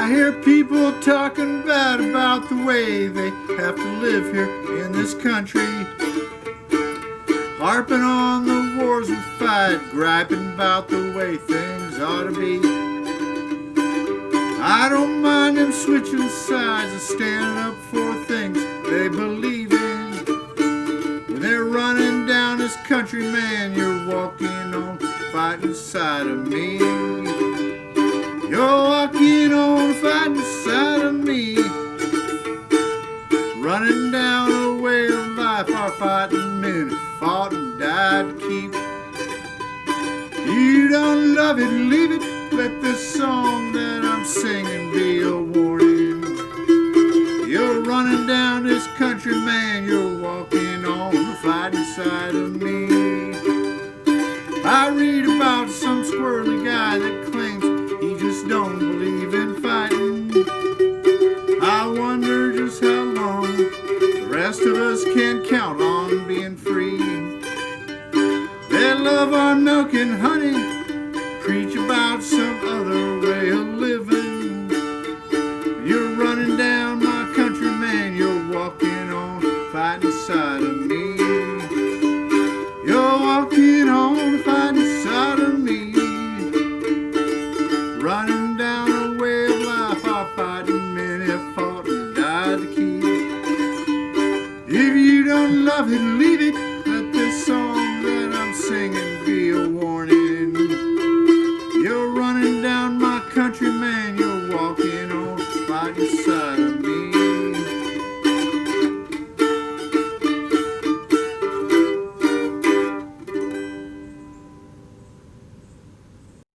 I hear people talking bad about the way they have to live here in this country, harping on the wars we fight, griping about the way things ought to be. I don't mind them switching sides and standing up for things they believe in. When they're running down this country, man, you're walking on fighting side of me. You're walking on the fighting side of me, running down a way of life our fighting men fought and died to keep. You don't love it, leave it. Let this song that I'm singing be a warning. You're running down this country, man, you're walking on the fighting side of me. I read about some squirrely guy that